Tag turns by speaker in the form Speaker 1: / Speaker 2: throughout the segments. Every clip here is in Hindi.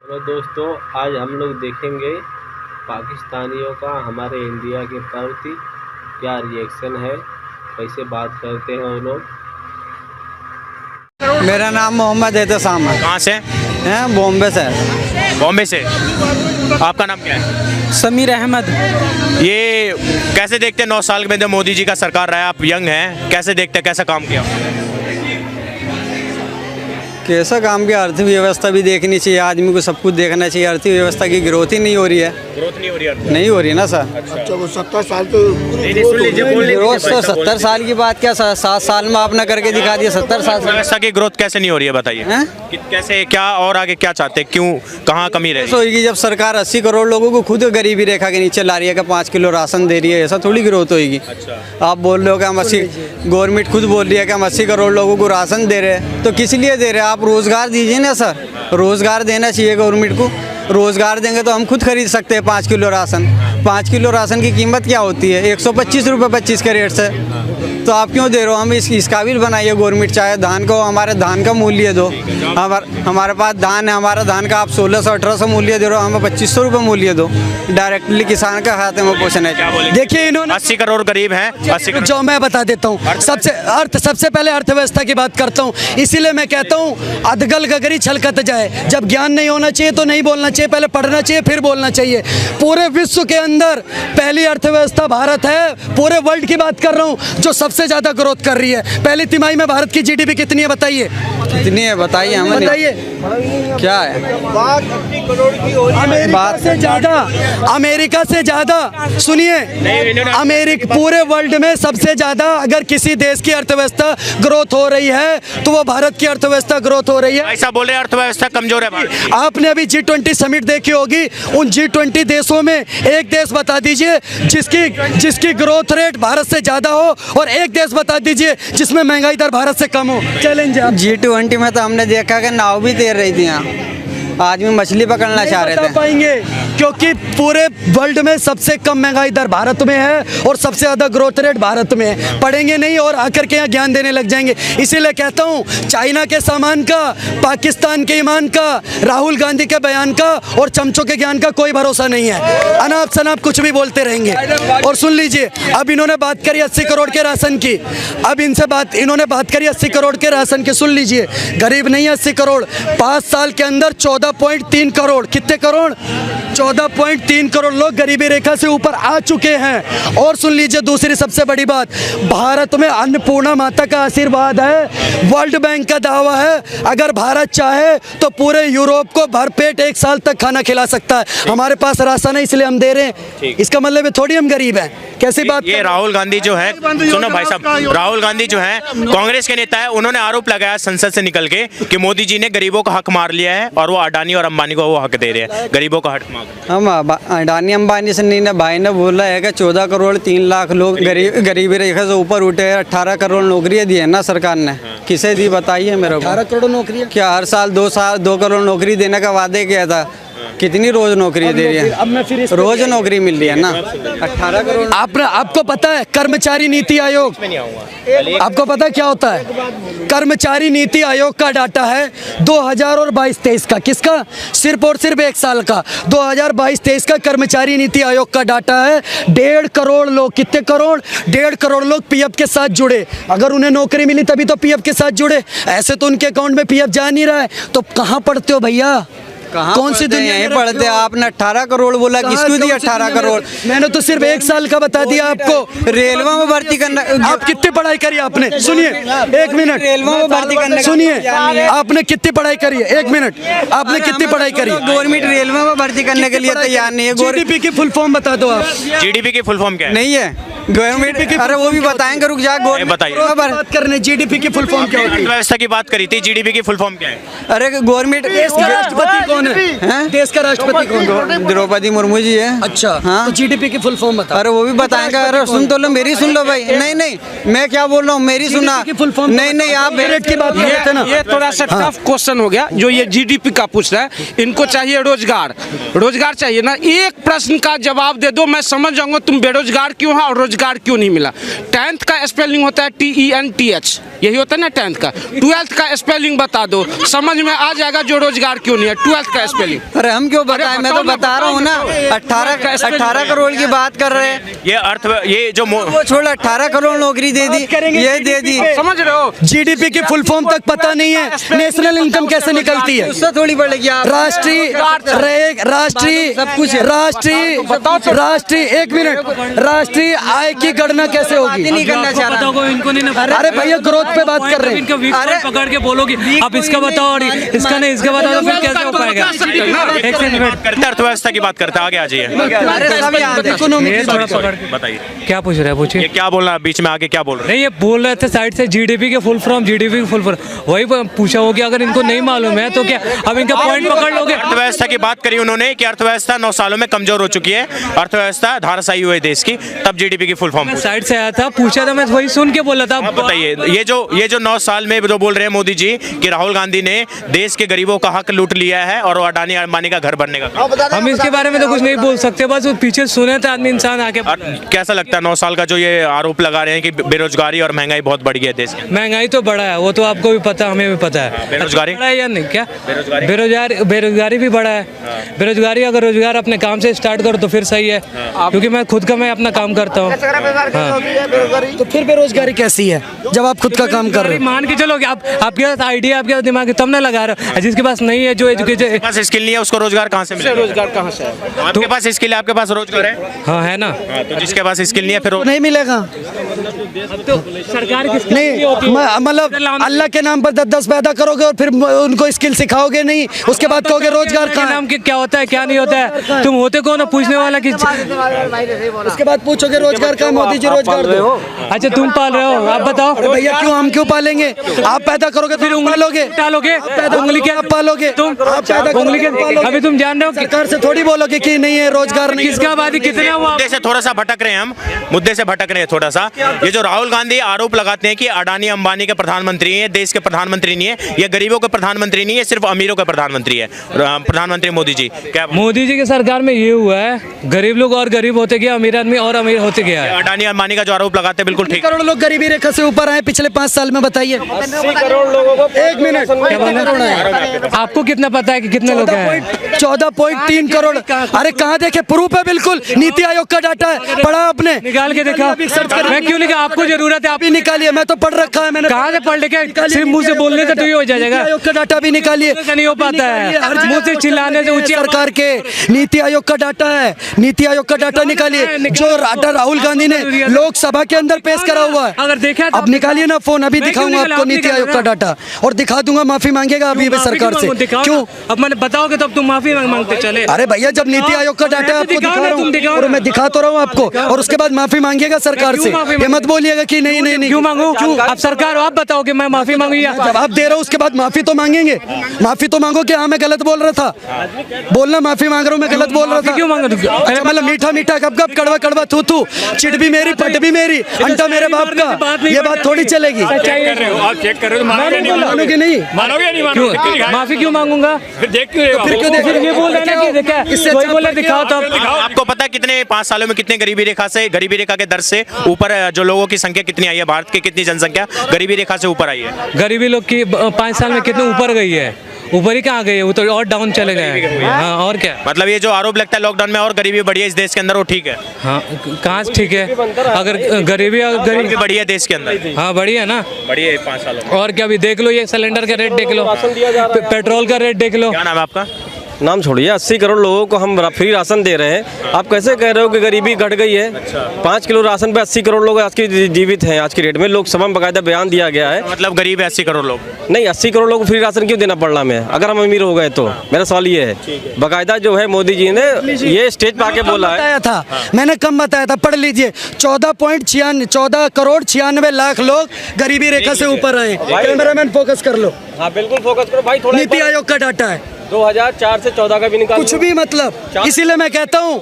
Speaker 1: हेलो दोस्तों, आज हम लोग देखेंगे पाकिस्तानियों का हमारे इंडिया के प्रति क्या रिएक्शन है, कैसे बात करते हैं वो लोग।
Speaker 2: मेरा नाम मोहम्मद एहतसाम है।
Speaker 3: कहाँ से?
Speaker 2: हैं बॉम्बे से।
Speaker 3: बॉम्बे से। आपका नाम क्या है?
Speaker 2: समीर अहमद।
Speaker 3: ये कैसे देखते हैं 9 साल में जब मोदी जी का सरकार रहा है, आप यंग हैं, कैसे देखते हैं कैसा काम किया?
Speaker 2: कैसा काम किया? अर्थव्यवस्था भी देखनी चाहिए, आदमी को सब कुछ देखना चाहिए। अर्थव्यवस्था की ग्रोथ ही नहीं हो रही है।
Speaker 3: ग्रोथ नहीं हो रही है?
Speaker 2: नहीं हो रही ना सर।
Speaker 4: अच्छा वो 70 साल तो
Speaker 2: ग्रोथ सर 70 साल की बात क्या, 7 साल में आपने करके दिखा दिया। 70 साल से
Speaker 3: व्यवस्था की ग्रोथ कैसे नहीं हो रही है बताइए?
Speaker 2: हैं?
Speaker 3: कैसे, क्या और आगे क्या चाहते हैं, क्यों, कहाँ कमी रह रही है?
Speaker 2: होगी जब सरकार 80 करोड़ लोगों को खुद गरीबी रेखा के नीचे ला रही है कि 5 किलो राशन दे रही है, ऐसा थोड़ी ग्रोथ होगी।
Speaker 3: अच्छा।
Speaker 2: आप बोल रहे हो कि हम 80, गवर्नमेंट खुद बोल रही है कि हम 80 करोड़ लोगों को राशन दे रहे हैं, तो किस लिए दे रहे हैं? आप रोजगार दीजिए ना सर, रोजगार देना चाहिए गवर्नमेंट को। रोजगार देंगे तो हम खुद खरीद सकते हैं 5 किलो राशन। 5 किलो राशन की कीमत क्या होती है? 125 रुपये 25 के रेट से। तो आप क्यों दे रहे हो? हम इस काबिल बनाइए गवर्नमेंट, चाहे धान को हमारे धान का मूल्य दो। हमारे पास धान है, हमारा धान का आप 1600-1800 मूल्य दे रहे हो, हमें 2500 रुपये मूल्य दो। डायरेक्टली किसान का खाते में पोषण है।
Speaker 5: देखिए इन्होंने
Speaker 3: 80 करोड़ गरीब हैं। 80 करोड़
Speaker 5: जो मैं बता देता हूँ, सबसे पहले अर्थव्यवस्था की बात करता हूँ। इसीलिए मैं कहता हूँ अधगल गगरी छलकत जाए। जब ज्ञान नहीं होना चाहिए तो नहीं बोलना चाहिए, पहले पढ़ना चाहिए फिर बोलना चाहिए। पूरे विश्व के अंदर पहली अर्थव्यवस्था भारत है, पूरे वर्ल्ड की बात कर रहा हूँ, जो सबसे ज्यादा ग्रोथ कर रही है। पहली तिमाही में भारत की जीडीपी कितनी है बताइए?
Speaker 2: कितनी है बताइए हमें।
Speaker 5: बताइए
Speaker 2: क्या है?
Speaker 5: अमेरिका से ज्यादा, अमेरिका से ज्यादा। सुनिए, अमेरिका पूरे वर्ल्ड में सबसे ज्यादा अगर किसी देश की अर्थव्यवस्था ग्रोथ हो रही है तो वो भारत की अर्थव्यवस्था ग्रोथ हो रही है।
Speaker 3: ऐसा बोले अर्थव्यवस्था कमजोर है भारत।
Speaker 5: आपने अभी G20 समिट देखी होगी, उन G20 देशों में एक देश बता दीजिए जिसकी ग्रोथ रेट भारत से ज्यादा हो, और एक देश बता दीजिए जिसमें महंगाई दर भारत से कम हो। चैलेंज है।
Speaker 2: G20 में तो हमने देखा कि नाव भी तैर रही थी, यहाँ आदमी मछली पकड़ना चाह रहे
Speaker 5: नहीं
Speaker 2: थे।
Speaker 5: बता पाएंगे क्योंकि पूरे वर्ल्ड में सबसे कम महंगाई दर भारत में है और सबसे ज्यादा ग्रोथ रेट भारत में है। पढ़ेंगे नहीं और आकर के यहाँ ज्ञान देने लग जाएंगे। इसीलिए कहता हूँ चाइना के सामान का, पाकिस्तान के ईमान का, राहुल गांधी के बयान का और चमचों के ज्ञान का कोई भरोसा नहीं है। अनाप शनाप कुछ भी बोलते रहेंगे। और सुन लीजिए, अब इन्होंने बात करी 80 करोड़ के राशन की। अब इन्होंने बात करी 80 करोड़ के राशन की। सुन लीजिए, गरीब नहीं 80 करोड़, 5 साल के अंदर 14.3 करोड़, कितने करोड़? 14.3 करोड़ लोग गरीबी रेखा से ऊपर आ चुके हैं। और सुन लीजिए दूसरी सबसे बड़ी बात, भारत में अन्नपूर्णा माता का आशीर्वाद है। वर्ल्ड बैंक का दावा है अगर भारत चाहे तो पूरे यूरोप को भरपेट 1 साल तक खाना खिला सकता है। हमारे पास राशन है इसलिए हम दे रहे हैं। इसका मतलब है थोड़ी हम गरीब हैं। कैसी बात?
Speaker 3: ये राहुल गांधी जो है, सुनो भाई साहब, राहुल गांधी जो है कांग्रेस के नेता है, उन्होंने आरोप लगाया संसद से निकल के कि मोदी जी ने गरीबों का हक मार लिया है और वो अडानी और अंबानी को वो हक दे रहे हैं, गरीबों का हक मांग।
Speaker 2: हम अडानी अंबानी से नहीं ना, भाई ने बोला है कि 14 करोड़ 3 लाख लोग गरीबी रेखा से ऊपर उठे हैं। 18 करोड़ नौकरियां दी है ना सरकार ने। किसे दी बताइए मेरे को?
Speaker 5: 18 करोड़ नौकरियां
Speaker 2: क्या हर साल 2 करोड़ नौकरी देने का वादे किया था? कितनी रोज नौकरी दे रही है?
Speaker 5: अब मैं फिर
Speaker 2: रोज नौकरी मिल रही है ना। 18 करोड़।
Speaker 5: आपको पता है कर्मचारी नीति आयोग, आपको पता है क्या होता है? कर्मचारी नीति आयोग का डाटा है 2022-23 का। किसका? सिर्फ और सिर्फ 1 साल का। 2022-23 का कर्मचारी नीति आयोग का डाटा है। 1.5 करोड़ लोग, कितने करोड़? 1.5 करोड़ लोग पीएफ के साथ जुड़े। अगर उन्हें नौकरी मिली तभी तो पीएफ के साथ जुड़े, ऐसे तो उनके अकाउंट में पीएफ जा नहीं रहा है। तो कहाँ पढ़ते हो भैया? कौन सी दुनिया
Speaker 2: यहीं पढ़ते? आपने 18 करोड़ बोला, किसको दिया 18 करोड़?
Speaker 5: मैंने तो सिर्फ 1 साल का बता दिया आपको।
Speaker 2: रेलवे में भर्ती करना।
Speaker 5: आप कितनी पढ़ाई करी आपने? सुनिए 1 मिनट।
Speaker 2: रेलवे में भर्ती करने।
Speaker 5: सुनिए, आपने कितनी पढ़ाई करी है? 1 मिनट। आपने कितनी पढ़ाई करी?
Speaker 2: गवर्नमेंट रेलवे में भर्ती करने के लिए तैयार नहीं है।
Speaker 5: जीडीपी की फुल फॉर्म बता दो आप।
Speaker 3: जीडीपी की फुल फॉर्म क्या है?
Speaker 2: नहीं है गवर्नमेंट। अरे वो भी बताएंगे, रुक जा।
Speaker 3: बताइए।
Speaker 5: बात करने जीडीपी की फुल फॉर्म क्या होती है?
Speaker 3: व्यवस्था की बात करी थी, जीडीपी की फुल फॉर्म क्या है?
Speaker 2: अरे गवर्नमेंट।
Speaker 5: देश का राष्ट्रपति कौन है? देश का राष्ट्रपति कौन?
Speaker 2: द्रौपदी मुर्मू जी है।
Speaker 5: अच्छा,
Speaker 2: हाँ।
Speaker 5: तो जीडीपी की फुल फॉर्म बता।
Speaker 2: अरे वो भी बताएंगे। अरे सुन तो लो, मेरी सुन लो भाई। नहीं मैं क्या बोल रहा हूँ, मेरी सुना। नहीं आप
Speaker 5: रेट की बात कर रहे थे ना।
Speaker 6: ये थोड़ा सा टफ क्वेश्चन हो गया जो ये जीडीपी का पूछ रहा है। इनको चाहिए रोजगार चाहिए ना। एक प्रश्न का जवाब दे दो, मैं समझ जाऊंगा तुम बेरोजगार क्यों है और रोजगार क्यों नहीं मिला। 10th का स्पेलिंग होता है TENTH, यही होता है ना 10th का। 12th का स्पेलिंग बता दो, समझ में आ जाएगा जो रोजगार क्यों नहीं है। 12th का स्पेलिंग वाली?
Speaker 2: अरे हम क्यों बताएं, मैं तो बता रहा हूँ ना। 18 करोड़ की बात कर रहे हैं।
Speaker 3: ये जो
Speaker 2: वो छोड़, 18 करोड़ नौकरी दे दी, ये दे दी।
Speaker 6: समझ रहे हो?
Speaker 5: जीडीपी की फुल फॉर्म तक पता नहीं है। नेशनल इनकम कैसे निकलती है?
Speaker 2: उससे थोड़ी बढ़ेगी आप।
Speaker 5: राष्ट्रीय एक मिनट, राष्ट्रीय आय की गणना कैसे होगी?
Speaker 2: नहीं करना चाह रहा।
Speaker 4: इनको नहीं ना।
Speaker 5: अरे भैया ग्रोथ पे बात कर रहे हैं।
Speaker 4: इनका वीक पॉइंट पकड़ के बोलोगे आप इसका बताओ और इसका नहीं इसका बताओ तो फिर कैसे हो पाएगा? एक सेकंड,
Speaker 3: अर्थव्यवस्था की बात करते हैं, आगे आ जाइए। बताइए
Speaker 4: क्या पूछ रहे हैं? पूछिए।
Speaker 3: ये क्या बोलना, बीच में आगे क्या बोल रहे हैं?
Speaker 4: नहीं, ये बोल रहे थे साइड से जीडीपी के फुल फॉर्म, जीडीपी के फुल फॉर्म वही पूछा हो कि अगर इनको नहीं मालूम है तो क्या अब इनका पॉइंट पकड़ लोगे?
Speaker 3: अर्थव्यवस्था की बात करी उन्होंने कि अर्थव्यवस्था 9 सालों में कमजोर हो चुकी है, अर्थव्यवस्था धाराशायी हुई देश की, तब जीडीपी की फुल फॉर्म।
Speaker 4: साइड से आया था, पूछा था, मैं वही सुन के बोला था।
Speaker 3: आप बताइए, ये जो 9 साल में जो बोल रहे हैं मोदी जी कि राहुल गांधी ने देश के गरीबों का हक लूट लिया है और वो अडानी अंबानी का घर बनने का,
Speaker 4: हम इसके बारे में तो कुछ नहीं बोल सकते, बस वो पीछे सुने थे आदमी इंसान आके।
Speaker 3: कैसा लगता है 9 साल का जो ये आरोप लगा रहे हैं कि बेरोजगारी और महंगाई बहुत बढ़ गई है देश में?
Speaker 4: महंगाई तो बढ़ा है, वो तो आपको भी पता, हमें भी पता है।
Speaker 3: बेरोजगारी
Speaker 4: बढ़ा है या नहीं? क्या बेरोजगारी भी बढ़ा है। बेरोजगारी, अगर रोजगार अपने काम से स्टार्ट करो तो फिर सही है, क्योंकि मैं अपना काम करता हूँ।
Speaker 5: तो फिर बेरोजगारी कैसी है जब आप खुद का काम कर रहे हो?
Speaker 4: मान के चलो कि आपके पास आइडिया, आपके पास दिमाग है, तब ना लगा रहे हो। जिसके पास नहीं है, जो एजुकेशन
Speaker 3: पास स्किल नहीं है, उसको रोजगार कहाँ से मिलेगा?
Speaker 6: रोजगार कहाँ से?
Speaker 3: आपके पास स्किल है, आपके पास रोजगार है।
Speaker 4: हाँ है ना।
Speaker 3: तो जिसके पास स्किल नहीं है फिर
Speaker 5: नहीं मिलेगा।
Speaker 4: तो सरकार
Speaker 5: नहीं, मतलब अल्लाह के नाम पर 10 पैदा करोगे और फिर उनको स्किल सिखाओगे नहीं, उसके बाद कहोगे रोजगार
Speaker 4: के
Speaker 5: कहाँ है?
Speaker 4: नाम के क्या होता है क्या नहीं होता है? तुम होते कौन हो पूछने वाला? कि
Speaker 5: उसके बाद पूछोगे रोजगार कहाँ? मोदी जी रोजगार दो।
Speaker 4: अच्छा तुम पाल रहे हो, आप बताओ।
Speaker 5: अरे भैया क्यों, हम क्यों पालेंगे? आप पैदा करोगे फिर उंगली लोगे,
Speaker 4: डालोगे उंगली क्या
Speaker 5: आप पालोगे?
Speaker 4: तुम?
Speaker 5: आप पैदा
Speaker 4: उंगली के
Speaker 5: पालोगे।
Speaker 4: अभी तुम जान रहे हो कि
Speaker 5: सरकार से थोड़ी बोलोगे कि नहीं है रोजगार नहीं है।
Speaker 4: किसका आबादी कितना हुआ?
Speaker 3: मुद्दे से थोड़ा सा भटक रहे हैं हम, मुद्दे से भटक रहे हैं थोड़ा सा। ये जो राहुल गांधी आरोप लगाते हैं कि अडानी अंबानी के प्रधानमंत्री हैं, देश के प्रधानमंत्री नहीं है, ये गरीबों के प्रधानमंत्री नहीं है, सिर्फ अमीरों के प्रधानमंत्री है प्रधानमंत्री मोदी जी। क्या
Speaker 4: मोदी जी की सरकार में ये हुआ है, गरीब लोग और गरीब होते गए, अमीर आदमी और अमीर होते गया है।
Speaker 3: अडानी अंबानी का जो आरोप लगाते हैं बिल्कुल ठीक।
Speaker 5: करोड़ लोग गरीबी रेखा से ऊपर आए पिछले 5 साल में, बताइए। 80 करोड़ लोगों को, एक मिनट,
Speaker 4: आपको कितना पता है कि कितने लोग हैं?
Speaker 5: 14.3 करोड़। अरे कहाँ देखे, प्रूफ है बिल्कुल, नीति आयोग का डाटा है, पढ़ा आपने?
Speaker 4: निकाल के देखा। मैं क्यों निकाल? आपको जरूरत है, आप
Speaker 5: भी निकालिए, मैं तो पढ़ रखा है मैंने।
Speaker 4: कहाँ से पढ़ लेके? सिर्फ मुंह से बोलने से तो ये हो जाएगा?
Speaker 5: नीति आयोग का डाटा भी निकालिए।
Speaker 4: नहीं हो पाता है, मुंह से चिल्लाने से ऊंची
Speaker 5: सरकार के नीति आयोग का डाटा है, नीति आयोग का डाटा निकालिए, जो डाटा राहुल गांधी ने लोकसभा के अंदर पेश करा हुआ है।
Speaker 4: अगर देखा
Speaker 5: अब निकालिए ना फोन, अभी दिखाऊंगा आपको नीति आयोग का डाटा, और दिखा दूंगा, माफी मांगेगा अभी भी सरकार से। क्यों?
Speaker 4: अब मैंने बताओगे तब तुम माफी मांगते चले।
Speaker 5: अरे भैया जब नीति आयोग का डाटा आपको दिखा रहा हूँ और मैं दिखा तो रहा हूँ आपको, और उसके बाद माफी मांगेगा सरकार से, ये मत बोलिएगा कि नहीं नहीं नहीं।
Speaker 4: क्यों मांगू? क्यों? आप सरकार हो, आप बताओ कि मैं माफी मांगू या?
Speaker 5: जवाब दे रहा हूँ, उसके बाद माफी तो मांगेंगे। माफी तो मांगो कि हाँ मैं गलत बोल रहा था, बोलना माफी मांग रहा हूँ, मैं गलत बोल रहा था।
Speaker 4: क्यों मांगो?
Speaker 5: अच्छा, मतलब मीठा मीठा गप गप, कड़वा कड़वा थू थू, चिट भी मेरी पट भी मेरी, अंटा मेरे बाप का, ये बात थोड़ी चलेगी।
Speaker 7: आप चेक कर रहे हो,
Speaker 5: मानोगे नहीं?
Speaker 7: मानोगे नहीं मानोगे?
Speaker 4: माफी क्यों मांगूंगा?
Speaker 7: फिर देख क्यों?
Speaker 5: फिर क्यों
Speaker 4: फिर ये बोल रहे हैं ना कि देखा, वही बोले दिखाओ तो।
Speaker 3: आपको पता है कितने 5 सालों में कितने गरीबी रेखा के दर से ऊपर जो लोगों की संख्या कितनी आई है? भारत की कितनी जनसंख्या गरीबी रेखा से ऊपर आई है?
Speaker 4: गरीबी लोग की 5 साल में कितने ऊपर गई है? ऊपर ही कहाँ गई है, वो तो और डाउन चले गए हैं। हाँ और क्या?
Speaker 3: मतलब ये जो आरोप लगता है लॉकडाउन में और गरीबी बढ़ी है इस देश के अंदर, वो ठीक है?
Speaker 4: हाँ कहाँ ठीक है? अगर गरीबी
Speaker 3: बढ़ी है देश के अंदर,
Speaker 4: हाँ बढ़ी है ना,
Speaker 3: बढ़ी है 5 सालों में।
Speaker 4: और क्या? अभी देख लो, ये सिलेंडर का रेट देख लो, पेट्रोल का रेट देख लो।
Speaker 3: क्या नाम है आपका?
Speaker 8: नाम छोड़िए, 80 करोड़ लोगों को हम फ्री राशन दे रहे हैं, आप कैसे कह रहे हो कि गरीबी घट गई है? 5 किलो राशन पे 80 करोड़ लोग आज की जीवित हैं। आज की डेट में लोकसभा में बाकायदा बयान दिया गया है।
Speaker 3: मतलब गरीब है 80 करोड़ लोग?
Speaker 8: नहीं, 80 करोड़ लोगों को फ्री राशन क्यों देना पड़ रहा हमें, अगर हम अमीर हो गए तो? मेरा सवाल ये है, बाकायदा जो है मोदी जी ने ये स्टेज पे आके बोला है।
Speaker 5: था मैंने कम बताया था, पढ़ लीजिए। 14 करोड़ 96 लाख लोग गरीबी रेखा से ऊपर आए। कैमरामैन फोकस कर लो।
Speaker 8: हाँ बिल्कुल फोकस करो भाई, थोड़ा
Speaker 5: नीति आयोग का डाटा है,
Speaker 8: 2004 से 14 का भी निकाल,
Speaker 5: कुछ भी मतलब। इसीलिए मैं कहता हूँ,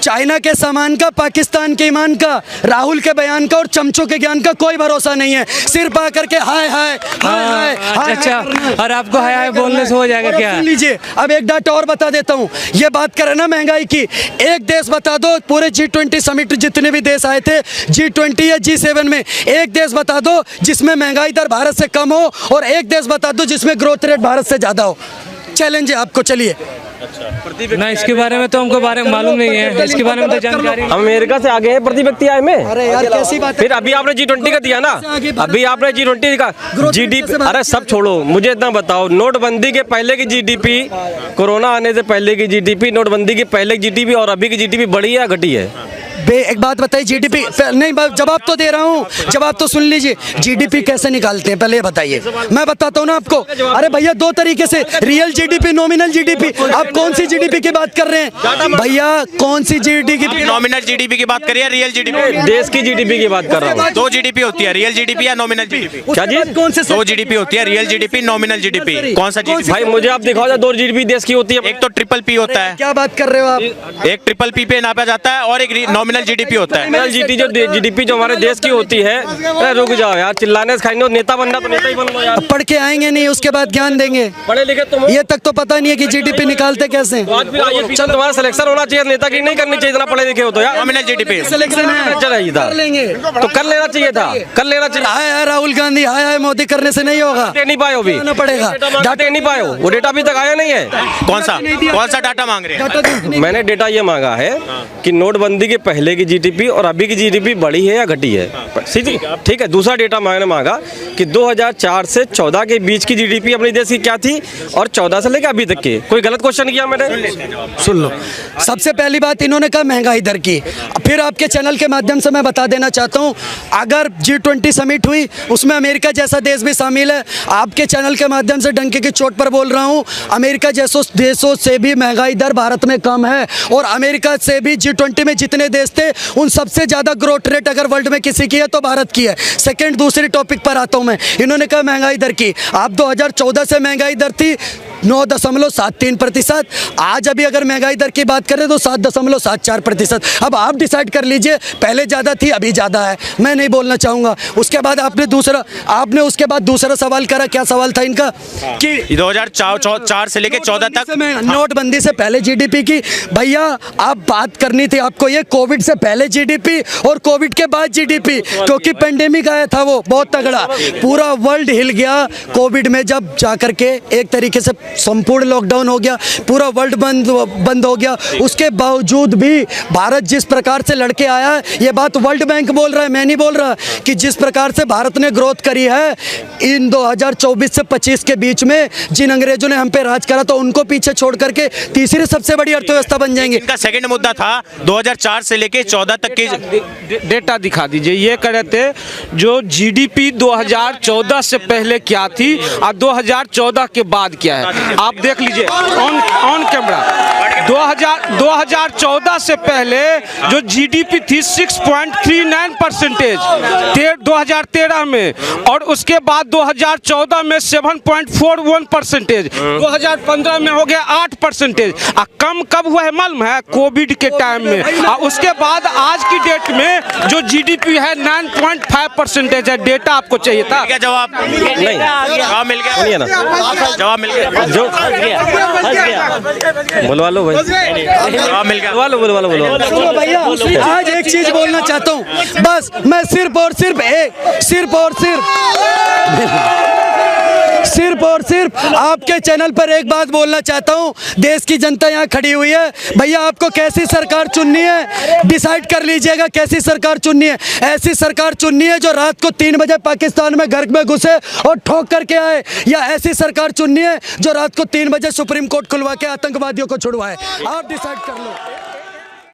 Speaker 5: चाइना के सामान का, पाकिस्तान के ईमान का, राहुल के बयान का और चमचों के ज्ञान का कोई भरोसा नहीं है। सिर्फ आकर के हाय हाय हाय हाय हाय।
Speaker 4: अच्छा, और आपको हाय हाय बोलने से हो जाएगा क्या?
Speaker 5: सुन लीजिए, अब एक डाटा और बता देता हूँ। ये बात करें ना महंगाई की, एक देश बता दो, पूरे G20 समिट जितने भी देश आए थे, G20 या G7 में, एक देश बता दो जिसमें महंगाई दर भारत से कम हो, और एक देश बता दो जिसमें ग्रोथ रेट भारत से ज़्यादा हो। चैलेंज है आपको, चलिए।
Speaker 4: ना इसके बारे में तो हमको मालूम नहीं है, इसके बारे में तो जानकारी
Speaker 8: हम अमेरिका से आगे हैं प्रति व्यक्ति आय में।
Speaker 5: अरे यार कैसी बात है?
Speaker 8: फिर अभी आपने G20 का दिया ना, अभी आपने G20 का GDP, अरे सब छोड़ो, मुझे इतना बताओ, नोटबंदी के पहले की GDP, कोरोना आने से पहले की GDP, नोटबंदी के पहले की GDP और अभी की GDP बढ़ी है या घटी है?
Speaker 5: एक बात बताइए, जीडीपी नहीं, जवाब तो दे रहा हूँ, जवाब तो सुन लीजिए। जीडीपी कैसे निकालते हैं पहले ये बताइए, मैं बताता हूँ ना आपको। अरे भैया दो तरीके से, रियल जीडीपी, नॉमिनल जीडीपी। आप कौन सी जीडीपी की बात कर रहे हैं भैया? कौन सी जीडीपी की?
Speaker 3: नॉमिनल जीडीपी की बात करिए, रियल जीडीपी?
Speaker 8: देश की GDP की बात कर रहा हूँ।
Speaker 3: दो जीडीपी होती है, रियल जीडीपी या नॉमिनल जीडीपी?
Speaker 8: क्या जी?
Speaker 5: कौन से
Speaker 3: दो जीडीपी होती है, रियल जीडीपी, नॉमिनल जीडीपी, कौन सा जीडीपी?
Speaker 8: भाई मुझे आप दिखाओ, 2 GDP देश की होती है।
Speaker 3: एक तो ट्रिपल पी होता है,
Speaker 5: क्या बात कर रहे हो आप?
Speaker 3: एक ट्रिपल पी पे नापा जाता है और एक नॉमिनल जीडीपी होता है।
Speaker 8: GDP जो हमारे देश की होती है। अरे रुक जाओ यार, चिल्लाने से खाएंगे, नेता बनना तो नेता ही बन लो यार।
Speaker 5: पढ़ के आएंगे नहीं, उसके बाद ज्ञान देंगे।
Speaker 8: पढ़े लिखे तुम,
Speaker 5: ये तक तो पता नहीं है कि जीडीपी निकालते कैसे हैं।
Speaker 8: तो आज भी चल तुम्हारा सिलेक्शन होना चाहिए, नेता की नहीं करनी चाहिए, इतना पढ़े लिखे हो तो यार।
Speaker 3: नॉमिनल जीडीपी
Speaker 5: सिलेक्शन है,
Speaker 8: चाहिए था,
Speaker 5: कर लेंगे
Speaker 8: तो कर लेना चाहिए था, कर लेना चाहिए।
Speaker 5: हाय राहुल गांधी, हाय मोदी करने से नहीं होगा,
Speaker 8: दे नहीं पाए हो, भी
Speaker 5: करना पड़ेगा।
Speaker 8: डाटा नहीं पाए हो, वो डेटा अभी तक आया नहीं है।
Speaker 3: कौन सा डाटा मांग रहे हैं?
Speaker 8: मैंने डेटा ये मांगा है कि नोटबंदी के पहले की GDP और अभी की GDP बढ़ी है या घटी है, सीधी। ठीक है, दूसरा डेटा मैंने मांगा कि 2004 से 14 के बीच की GDP अपने देश की क्या थी और 14 से लेकर अभी तक की। कोई गलत क्वेश्चन किया मैंने?
Speaker 5: सुन लो, सबसे पहली बात इन्होंने कहा महंगाई दर की। फिर आपके चैनल के माध्यम से मैं बता देना चाहता हूं, अगर G20 समिट हुई उसमें अमेरिका जैसा देश भी शामिल है। आपके चैनल के माध्यम से डंके की चोट पर बोल रहा हूं, अमेरिका जैसे देशों से भी महंगाई दर भारत में कम है और अमेरिका से भी G20 में जितने देश थे उन सबसे ज्यादा ग्रोथ रेट अगर वर्ल्ड में किसी की है तो भारत की है। सेकंड, दूसरी टॉपिक पर आता हूं मैं। इन्होंने कहा महंगाई दर की, आप 2014 से महंगाई दर थी 9.73%। आज अभी अगर महंगाई दर की बात करें तो 7.74%। अब आप डिसाइड कर लीजिए, पहले ज़्यादा थी अभी ज़्यादा है, मैं नहीं बोलना चाहूँगा। उसके बाद आपने उसके बाद दूसरा सवाल करा, क्या सवाल था इनका? कि
Speaker 3: 2004 से लेके 14 तक
Speaker 5: नोटबंदी से पहले GDP की। भैया आप बात करनी थी आपको ये कोविड से पहले GDP और कोविड के बाद GDP, क्योंकि पेंडेमिक आया था वो बहुत तगड़ा, पूरा वर्ल्ड हिल गया कोविड में। जब जाकर के एक तरीके से संपूर्ण लॉकडाउन हो गया, पूरा वर्ल्ड बंद हो गया, उसके बावजूद भी भारत जिस प्रकार से लड़के आया है, ये बात वर्ल्ड बैंक बोल रहा है, मैं नहीं बोल रहा, कि जिस प्रकार से भारत ने ग्रोथ करी है इन 2024 से 25 के बीच में, जिन अंग्रेजों ने हम पे राज करा तो उनको पीछे छोड़ करके तीसरी सबसे बड़ी अर्थव्यवस्था बन जाएंगे।
Speaker 3: इनका सेकंड मुद्दा था 2004 से लेके 14 तक की
Speaker 6: डेटा दिखा दीजिए। ये कह रहे थे जो GDP 2014 से पहले क्या थी और 2014 के बाद क्या है, आप देख लीजिए ऑन कैमरा। 2014 से पहले जो GDP थी 6.39% 2013 में, और उसके बाद 2014 में 7.41%, 2015 में हो गया 8%। कम कब हुआ है मालूम है? कोविड के टाइम में। और उसके बाद आज की डेट में जो GDP है 9.5% है। डेटा आपको चाहिए था?
Speaker 3: क्या जवाब
Speaker 8: नहीं,
Speaker 3: जवाब मिल गया?
Speaker 8: सुनिए ना,
Speaker 3: जवाब मिल गया?
Speaker 8: जो बोलवा लो भाई,
Speaker 3: जवाब मिल गया?
Speaker 8: बोलवा लो।
Speaker 5: सुनो भैया, आज एक चीज बोलना चाहता हूँ बस, मैं सिर्फ और सिर्फ आपके चैनल पर एक बात बोलना चाहता हूँ। देश की जनता यहाँ खड़ी हुई है, भैया आपको कैसी सरकार चुननी है डिसाइड कर लीजिएगा। कैसी सरकार चुननी है? ऐसी सरकार चुननी है जो रात को 3 बजे पाकिस्तान में घर में घुसे और ठोक करके आए, या ऐसी सरकार चुननी है जो रात को 3 बजे सुप्रीम कोर्ट खुलवा के आतंकवादियों को छुड़वाए? आप डिसाइड कर लो।